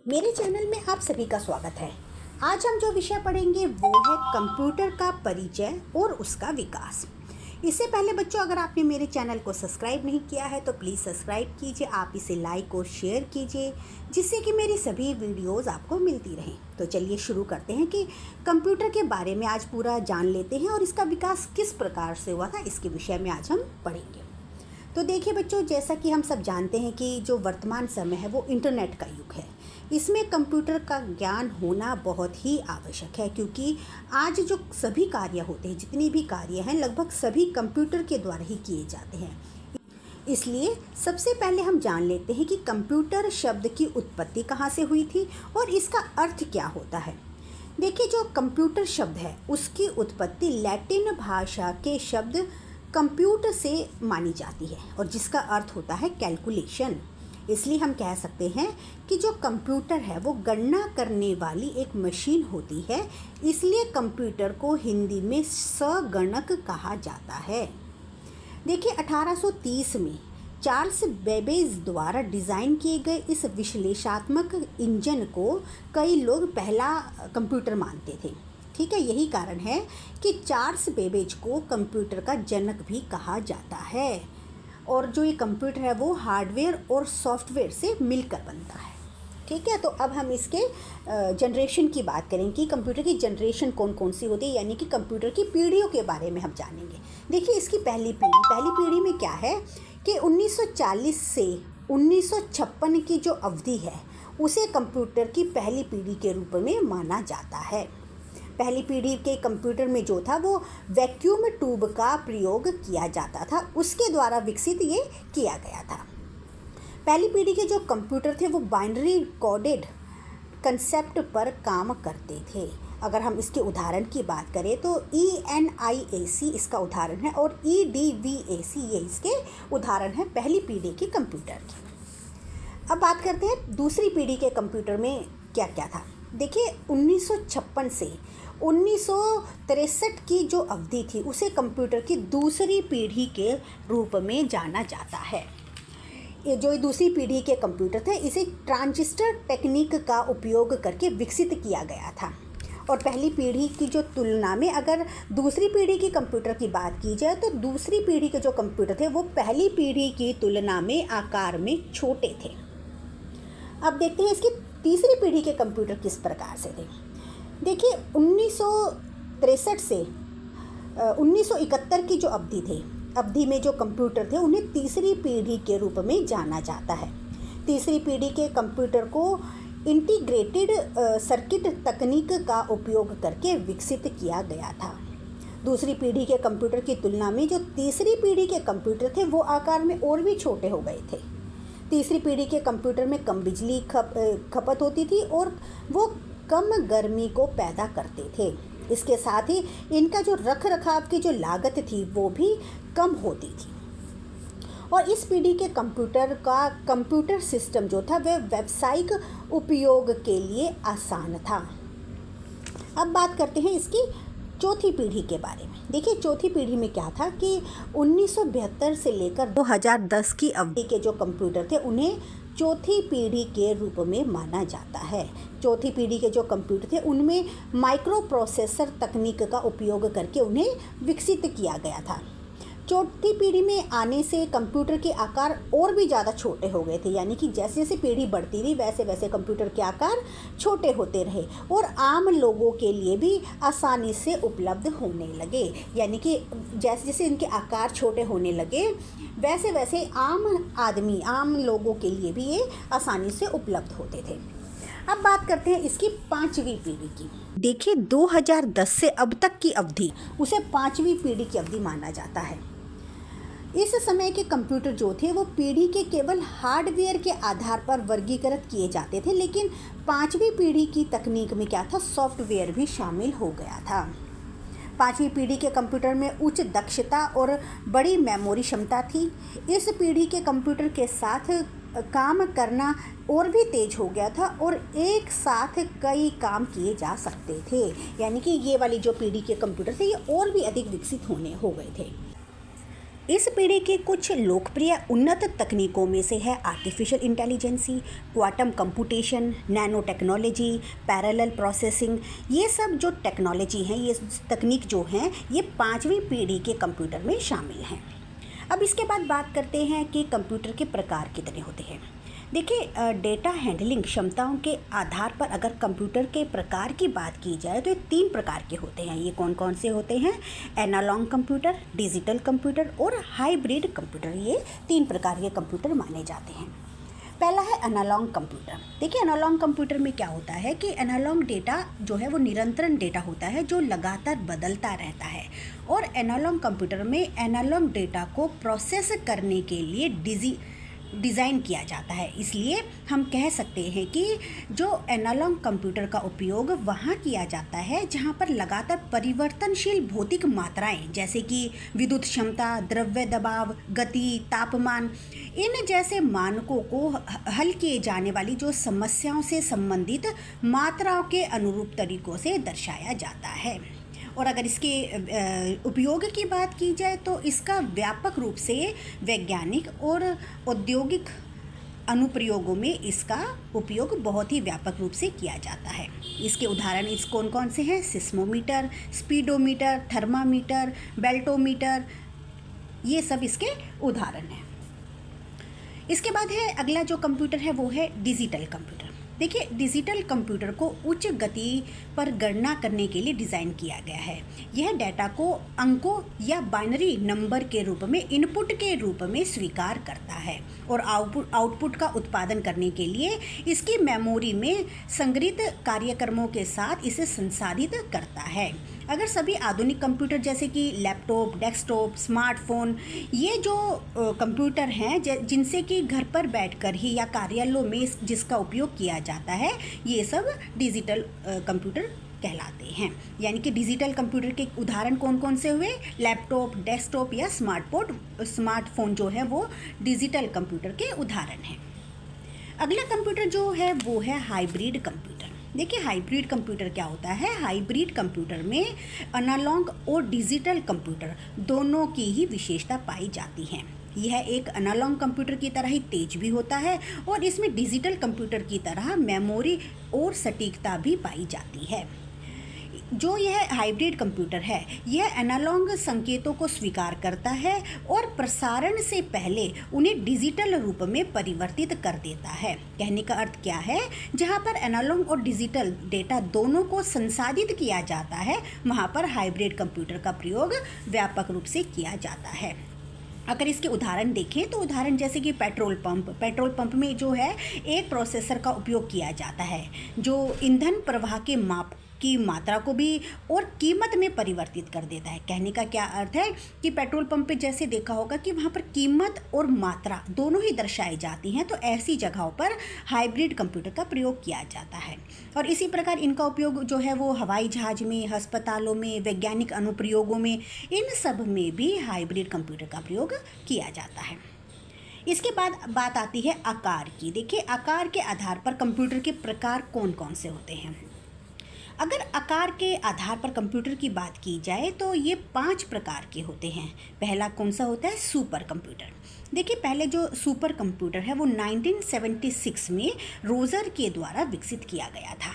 मेरे चैनल में आप सभी का स्वागत है। आज हम जो विषय पढ़ेंगे वो है कंप्यूटर का परिचय और उसका विकास। इससे पहले बच्चों, अगर आपने मेरे चैनल को सब्सक्राइब नहीं किया है तो प्लीज़ सब्सक्राइब कीजिए, आप इसे लाइक और शेयर कीजिए जिससे कि मेरी सभी वीडियोस आपको मिलती रहें। तो चलिए शुरू करते हैं कि कंप्यूटर के बारे में आज पूरा जान लेते हैं और इसका विकास किस प्रकार से हुआ था, इसके विषय में आज हम पढ़ेंगे। तो देखिए बच्चों, जैसा कि हम सब जानते हैं कि जो वर्तमान समय है वो इंटरनेट का युग है। इसमें कंप्यूटर का ज्ञान होना बहुत ही आवश्यक है, क्योंकि आज जो सभी कार्य होते हैं, जितने भी कार्य हैं, लगभग सभी कंप्यूटर के द्वारा ही किए जाते हैं। इसलिए सबसे पहले हम जान लेते हैं कि कंप्यूटर शब्द की उत्पत्ति कहाँ से हुई थी और इसका अर्थ क्या होता है। देखिए, जो कंप्यूटर शब्द है उसकी उत्पत्ति लैटिन भाषा के शब्द कंप्यूटर से मानी जाती है और जिसका अर्थ होता है कैलकुलेशन। इसलिए हम कह सकते हैं कि जो कंप्यूटर है वो गणना करने वाली एक मशीन होती है। इसलिए कंप्यूटर को हिंदी में संगणक कहा जाता है। देखिए, 1830 में चार्ल्स बेबेज द्वारा डिज़ाइन किए गए इस विश्लेषणात्मक इंजन को कई लोग पहला कंप्यूटर मानते थे। ठीक है, यही कारण है कि चार्ल्स बेबेज को कंप्यूटर का जनक भी कहा जाता है। और जो ये कंप्यूटर है वो हार्डवेयर और सॉफ्टवेयर से मिलकर बनता है। ठीक है, तो अब हम इसके जनरेशन की बात करें कि कंप्यूटर की जनरेशन कौन कौन सी होती है, यानी कि कंप्यूटर की पीढ़ियों के बारे में हम जानेंगे। देखिए, इसकी पहली पीढ़ी में क्या है कि 1940 से 1956 की जो अवधि है उसे कंप्यूटर की पहली पीढ़ी के रूप में माना जाता है। पहली पीढ़ी के कंप्यूटर में जो था वो वैक्यूम ट्यूब का प्रयोग किया जाता था, उसके द्वारा विकसित ये किया गया था। पहली पीढ़ी के जो कंप्यूटर थे वो बाइनरी कोडेड कंसेप्ट पर काम करते थे। अगर हम इसके उदाहरण की बात करें तो ENIAC इसका उदाहरण है और EDVAC ये इसके उदाहरण है पहली पीढ़ी के कंप्यूटर की। अब बात करते हैं दूसरी पीढ़ी के कंप्यूटर में क्या क्या था। देखिए, 1956 से 1963 की जो अवधि थी उसे कंप्यूटर की दूसरी पीढ़ी के रूप में जाना जाता है। ये जो दूसरी पीढ़ी के कंप्यूटर थे इसे ट्रांजिस्टर टेक्निक का उपयोग करके विकसित किया गया था। और पहली पीढ़ी की जो तुलना में अगर दूसरी पीढ़ी की कंप्यूटर की बात की जाए तो दूसरी पीढ़ी के जो कंप्यूटर थे वो पहली पीढ़ी की तुलना में आकार में छोटे थे। अब देखते हैं इसकी तीसरी पीढ़ी के कंप्यूटर किस प्रकार से थे। देखिए, 1963 से 1971 की जो अवधि में जो कंप्यूटर थे उन्हें तीसरी पीढ़ी के रूप में जाना जाता है। तीसरी पीढ़ी के कंप्यूटर को इंटीग्रेटेड सर्किट तकनीक का उपयोग करके विकसित किया गया था। दूसरी पीढ़ी के कंप्यूटर की तुलना में जो तीसरी पीढ़ी के कंप्यूटर थे वो आकार में और भी छोटे हो गए थे। तीसरी पीढ़ी के कंप्यूटर में कम बिजली खपत होती थी और वो कम गर्मी को पैदा करते थे। इसके साथ ही इनका जो रख रखाव की जो लागत थी वो भी कम होती थी। और इस पीढ़ी के कंप्यूटर का कंप्यूटर सिस्टम जो था वह व्यावसायिक उपयोग के लिए आसान था। अब बात करते हैं इसकी चौथी पीढ़ी के बारे में। देखिए, चौथी पीढ़ी में क्या था कि 1972 से लेकर 2010 की अवधि के जो कंप्यूटर थे उन्हें चौथी पीढ़ी के रूप में माना जाता है। चौथी पीढ़ी के जो कंप्यूटर थे उनमें माइक्रो प्रोसेसर तकनीक का उपयोग करके उन्हें विकसित किया गया था। चौथी पीढ़ी में आने से कंप्यूटर के आकार और भी ज़्यादा छोटे हो गए थे, यानी कि जैसे जैसे पीढ़ी बढ़ती रही वैसे वैसे कंप्यूटर के आकार छोटे होते रहे और आम लोगों के लिए भी आसानी से उपलब्ध होने लगे। यानी कि जैसे जैसे इनके आकार छोटे होने लगे वैसे वैसे आम लोगों के लिए भी ये आसानी से उपलब्ध होते थे। अब बात करते हैं इसकी पांचवी पीढ़ी की। देखिए, 2010 से अब तक की अवधि उसे पांचवी पीढ़ी की अवधि माना जाता है। इस समय के कंप्यूटर जो थे वो पीढ़ी के केवल हार्डवेयर के आधार पर वर्गीकृत किए जाते थे, लेकिन पांचवी पीढ़ी की तकनीक में क्या था, सॉफ्टवेयर भी शामिल हो गया था। पांचवी पीढ़ी के कंप्यूटर में उच्च दक्षता और बड़ी मेमोरी क्षमता थी। इस पीढ़ी के कंप्यूटर के साथ काम करना और भी तेज हो गया था और एक साथ कई काम किए जा सकते थे। यानी कि ये वाली जो पीढ़ी के कंप्यूटर थे ये और भी अधिक विकसित हो गए थे। इस पीढ़ी की कुछ लोकप्रिय उन्नत तकनीकों में से है artificial intelligence, quantum computation, nano technology, parallel processing. ये सब जो टेक्नोलॉजी हैं, ये तकनीक जो हैं, ये 5वीं पीढ़ी के कंप्यूटर में शामिल हैं। अब इसके बाद बात करते हैं कि कंप्यूटर के प्रकार कितने होते हैं। देखिए, डेटा हैंडलिंग क्षमताओं के आधार पर अगर कंप्यूटर के प्रकार की बात की जाए तो ये 3 प्रकार के होते हैं। ये कौन कौन से होते हैं? एनालॉग कंप्यूटर, डिजिटल कंप्यूटर और हाइब्रिड कंप्यूटर। ये 3 प्रकार के कंप्यूटर माने जाते हैं। पहला है एनालॉग कंप्यूटर। देखिए, एनालॉग कंप्यूटर में क्या होता है कि एनालॉग डेटा जो है वो निरंतर डेटा होता है जो लगातार बदलता रहता है। और एनालॉग कंप्यूटर में एनालॉग डेटा को प्रोसेस करने के लिए डिज़ाइन किया जाता है। इसलिए हम कह सकते हैं कि जो एनालॉग कंप्यूटर का उपयोग वहाँ किया जाता है जहाँ पर लगातार परिवर्तनशील भौतिक मात्राएं जैसे कि विद्युत क्षमता, द्रव्य दबाव, गति, तापमान, इन जैसे मानकों को हल किए जाने वाली जो समस्याओं से संबंधित मात्राओं के अनुरूप तरीकों से दर्शाया जाता है। और अगर इसके उपयोग की बात की जाए तो इसका व्यापक रूप से वैज्ञानिक और औद्योगिक अनुप्रयोगों में इसका उपयोग बहुत ही व्यापक रूप से किया जाता है। इसके उदाहरण इस कौन कौन से हैं? सिस्मोमीटर, स्पीडोमीटर, थर्मामीटर, बेल्टोमीटर, ये सब इसके उदाहरण हैं। इसके बाद है अगला जो कंप्यूटर है वो है डिजिटल कंप्यूटर। देखिए, डिजिटल कंप्यूटर को उच्च गति पर गणना करने के लिए डिज़ाइन किया गया है। यह डेटा को अंकों या बाइनरी नंबर के रूप में इनपुट के रूप में स्वीकार करता है और आउटपुट का उत्पादन करने के लिए इसकी मेमोरी में संग्रहित कार्यक्रमों के साथ इसे संसाधित करता है। अगर सभी आधुनिक कंप्यूटर जैसे कि लैपटॉप, डेस्कटॉप, स्मार्टफोन, ये जो कंप्यूटर हैं जिनसे कि घर पर बैठकर ही या कार्यालयों में जिसका उपयोग किया जाता है, ये सब डिजिटल कंप्यूटर कहलाते हैं। यानी कि डिजिटल कंप्यूटर के उदाहरण कौन कौन से हुए? लैपटॉप, डेस्कटॉप या स्मार्टफोन जो है वो डिजिटल कंप्यूटर के उदाहरण हैं। अगला कंप्यूटर जो है वो है हाइब्रिड कंप्यूटर। देखिए, हाइब्रिड कंप्यूटर क्या होता है? हाइब्रिड कंप्यूटर में एनालॉग और डिजिटल कंप्यूटर दोनों की ही विशेषता पाई जाती है। यह एक एनालॉग कंप्यूटर की तरह ही तेज भी होता है और इसमें डिजिटल कंप्यूटर की तरह मेमोरी और सटीकता भी पाई जाती है। जो यह हाइब्रिड कंप्यूटर है, यह एनालॉग संकेतों को स्वीकार करता है और प्रसारण से पहले उन्हें डिजिटल रूप में परिवर्तित कर देता है। कहने का अर्थ क्या है? जहां पर एनालॉग और डिजिटल डेटा दोनों को संसाधित किया जाता है, वहां पर हाइब्रिड कंप्यूटर का प्रयोग व्यापक रूप से किया जाता है। अगर इसके उदाहरण देखें तो उदाहरण जैसे कि पेट्रोल पंप में जो है एक प्रोसेसर का उपयोग किया जाता है जो ईंधन प्रवाह के माप की मात्रा को भी और कीमत में परिवर्तित कर देता है। कहने का क्या अर्थ है कि पेट्रोल पंप पे जैसे देखा होगा कि वहाँ पर कीमत और मात्रा दोनों ही दर्शाई जाती हैं, तो ऐसी जगहों पर हाइब्रिड कंप्यूटर का प्रयोग किया जाता है। और इसी प्रकार इनका उपयोग जो है वो हवाई जहाज में, अस्पतालों में, वैज्ञानिक अनुप्रयोगों में, इन सब में भी हाइब्रिड कंप्यूटर का प्रयोग किया जाता है। इसके बाद बात आती है आकार की। देखिए, आकार के आधार पर कंप्यूटर के प्रकार कौन कौन से होते हैं। अगर आकार के आधार पर कंप्यूटर की बात की जाए तो ये 5 प्रकार के होते हैं। पहला कौन सा होता है? Super computer. देखिए, पहले जो सुपर कंप्यूटर है वो 1976 में रोजर के द्वारा विकसित किया गया था।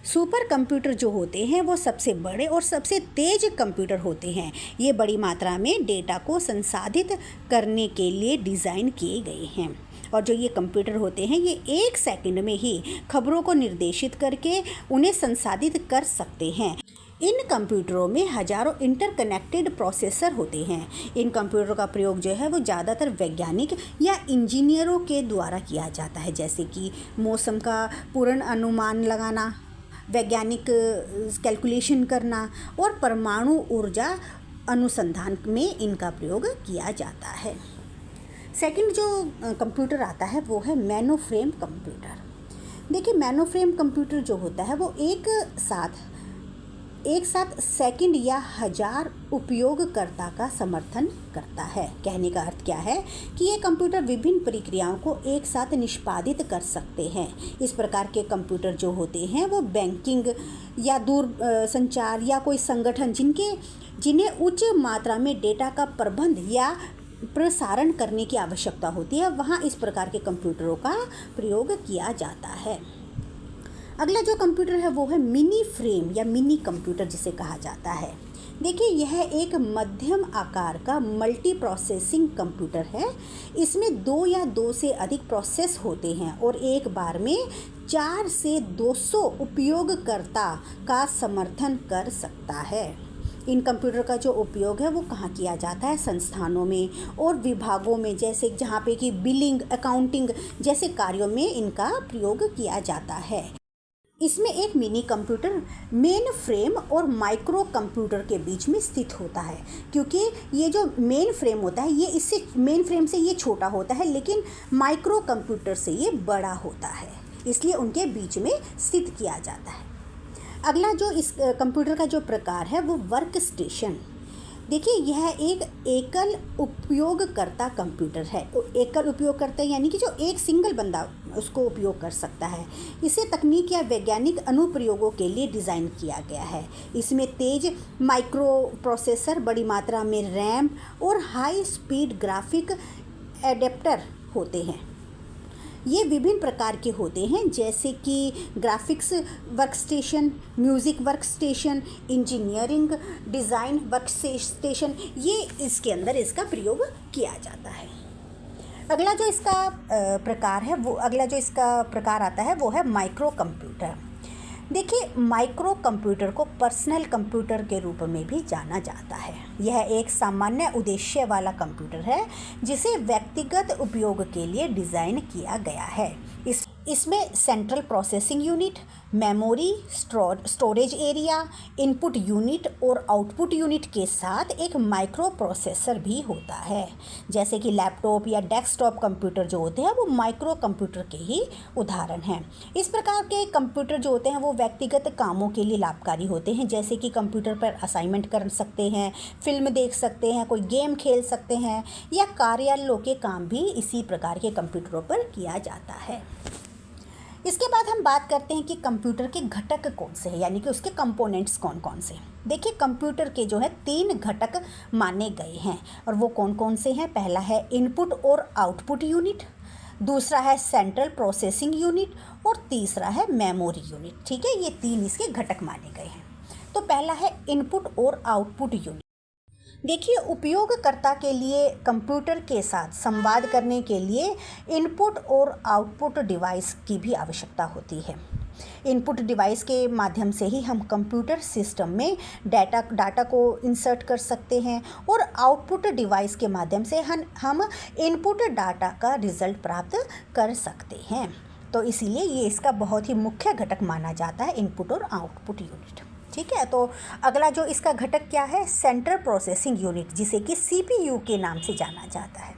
सुपर कंप्यूटर जो होते हैं वो सबसे बड़े और सबसे तेज कंप्यूटर होते हैं। ये बड़ी मात्रा में डेटा को संसाधित करने के लिए डिज़ाइन किए गए हैं। और जो ये कंप्यूटर होते हैं ये 1 सेकंड में ही खबरों को निर्देशित करके उन्हें संसाधित कर सकते हैं। इन कंप्यूटरों में हजारों इंटरकनेक्टेड प्रोसेसर होते हैं। इन कंप्यूटरों का प्रयोग जो है वो ज़्यादातर वैज्ञानिक या इंजीनियरों के द्वारा किया जाता है, जैसे कि मौसम का पूर्ण अनुमान लगाना, वैज्ञानिक कैलकुलेशन करना और परमाणु ऊर्जा अनुसंधान में इनका प्रयोग किया जाता है। सेकंड जो कंप्यूटर आता है वो है मेनोफ्रेम कंप्यूटर। देखिए, मेनोफ्रेम कंप्यूटर जो होता है वो एक साथ एक साथ सेकंड या हज़ार उपयोगकर्ता का समर्थन करता है। कहने का अर्थ क्या है कि ये कंप्यूटर विभिन्न प्रक्रियाओं को एक साथ निष्पादित कर सकते हैं। इस प्रकार के कंप्यूटर जो होते हैं वो बैंकिंग या दूर संचार या कोई संगठन जिन्हें उच्च मात्रा में डेटा का प्रबंध या प्रसारण करने की आवश्यकता होती है, वहाँ इस प्रकार के कंप्यूटरों का प्रयोग किया जाता है। अगला जो कंप्यूटर है वो है मिनी फ्रेम या मिनी कंप्यूटर जिसे कहा जाता है। देखिए, यह एक मध्यम आकार का मल्टी प्रोसेसिंग कंप्यूटर है। इसमें 2 या 2 से अधिक प्रोसेस होते हैं और एक बार में 4 से 200 उपयोगकर्ता का समर्थन कर सकता है। इन कंप्यूटर का जो उपयोग है वो कहाँ किया जाता है? संस्थानों में और विभागों में, जैसे जहाँ पे कि बिलिंग, अकाउंटिंग जैसे कार्यों में इनका प्रयोग किया जाता है। इसमें एक मिनी कंप्यूटर मेन फ्रेम और माइक्रो कंप्यूटर के बीच में स्थित होता है, क्योंकि ये जो मेन फ्रेम होता है ये इससे मेन फ्रेम से ये छोटा होता है, लेकिन माइक्रो कंप्यूटर से ये बड़ा होता है, इसलिए उनके बीच में स्थित किया जाता है। अगला जो इस कंप्यूटर का जो प्रकार है वो वर्क स्टेशन। देखिए, यह एक एकल उपयोगकर्ता कंप्यूटर है। एकल उपयोगकर्ता यानी कि जो एक सिंगल बंदा उसको उपयोग कर सकता है। इसे तकनीक या वैज्ञानिक अनुप्रयोगों के लिए डिज़ाइन किया गया है। इसमें तेज माइक्रो प्रोसेसर, बड़ी मात्रा में रैम और हाई स्पीड ग्राफिक एडेप्टर होते हैं। ये विभिन्न प्रकार के होते हैं, जैसे कि graphics workstation, music workstation, engineering design workstation, ये इसके अंदर इसका प्रयोग किया जाता है। अगला जो इसका प्रकार आता है वो है माइक्रो कंप्यूटर। देखिए, माइक्रो कंप्यूटर को पर्सनल कंप्यूटर के रूप में भी जाना जाता है। यह एक सामान्य उद्देश्य वाला कंप्यूटर है जिसे व्यक्तिगत उपयोग के लिए डिज़ाइन किया गया है। इसमें central processing unit, memory, storage area, input unit और आउटपुट यूनिट के साथ एक माइक्रो प्रोसेसर भी होता है। जैसे कि लैपटॉप या डेस्कटॉप कंप्यूटर जो होते हैं वो माइक्रो कंप्यूटर के ही उदाहरण हैं। इस प्रकार के कंप्यूटर जो होते हैं वो व्यक्तिगत कामों के लिए लाभकारी होते हैं, जैसे कि कंप्यूटर पर असाइनमेंट कर सकते हैं, फिल्म देख सकते हैं, कोई गेम खेल सकते हैं, या कार्यालयों के काम भी इसी प्रकार के कंप्यूटरों पर किया जाता है। इसके बाद हम बात करते हैं कि कंप्यूटर के घटक कौन से हैं, यानी कि उसके कंपोनेंट्स कौन कौन से। देखिए, कंप्यूटर के जो है 3 घटक माने गए हैं और वो कौन कौन से हैं। पहला है इनपुट और आउटपुट यूनिट, दूसरा है सेंट्रल प्रोसेसिंग यूनिट और तीसरा है मेमोरी यूनिट। ठीक है, ये 3 इसके घटक माने गए हैं। तो पहला है इनपुट और आउटपुट यूनिट। देखिए, उपयोगकर्ता के लिए कंप्यूटर के साथ संवाद करने के लिए इनपुट और आउटपुट डिवाइस की भी आवश्यकता होती है। इनपुट डिवाइस के माध्यम से ही हम कंप्यूटर सिस्टम में डाटा को इंसर्ट कर सकते हैं और आउटपुट डिवाइस के माध्यम से हम इनपुट डाटा का रिज़ल्ट प्राप्त कर सकते हैं। तो इसीलिए ये इसका बहुत ही मुख्य घटक माना जाता है, इनपुट और आउटपुट यूनिट। ठीक है, तो अगला जो इसका घटक क्या है? सेंट्रल प्रोसेसिंग यूनिट, जिसे कि CPU के नाम से जाना जाता है।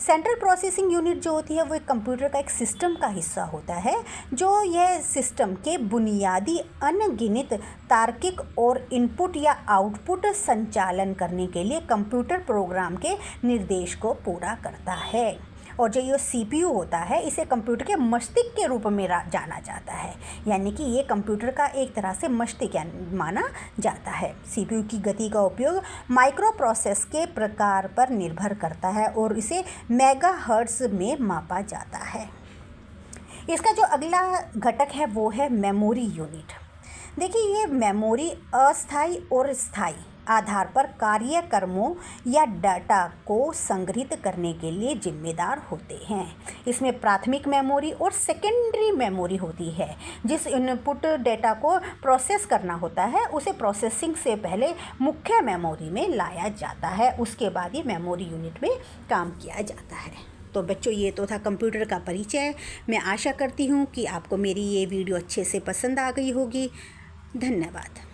सेंट्रल प्रोसेसिंग यूनिट जो होती है वो एक कंप्यूटर का एक सिस्टम का हिस्सा होता है, जो यह सिस्टम के बुनियादी अनगिनत तार्किक और इनपुट या आउटपुट संचालन करने के लिए कंप्यूटर प्रोग्राम के निर्देश को पूरा करता है। और जो ये CPU होता है इसे कंप्यूटर के मस्तिष्क के रूप में जाना जाता है, यानी कि ये कंप्यूटर का एक तरह से मस्तिष्क माना जाता है। CPU की गति का उपयोग माइक्रो प्रोसेस के प्रकार पर निर्भर करता है और इसे मेगाहर्ट्ज़ में मापा जाता है। इसका जो अगला घटक है वो है मेमोरी यूनिट। देखिए, ये मेमोरी अस्थायी और स्थायी आधार पर कार्यक्रमों या डाटा को संग्रहित करने के लिए जिम्मेदार होते हैं। इसमें प्राथमिक मेमोरी और सेकेंडरी मेमोरी होती है। जिस इनपुट डेटा को प्रोसेस करना होता है उसे प्रोसेसिंग से पहले मुख्य मेमोरी में लाया जाता है, उसके बाद ही मेमोरी यूनिट में काम किया जाता है। तो बच्चों, ये तो था कंप्यूटर का परिचय। मैं आशा करती हूँ कि आपको मेरी ये वीडियो अच्छे से पसंद आ गई होगी। धन्यवाद।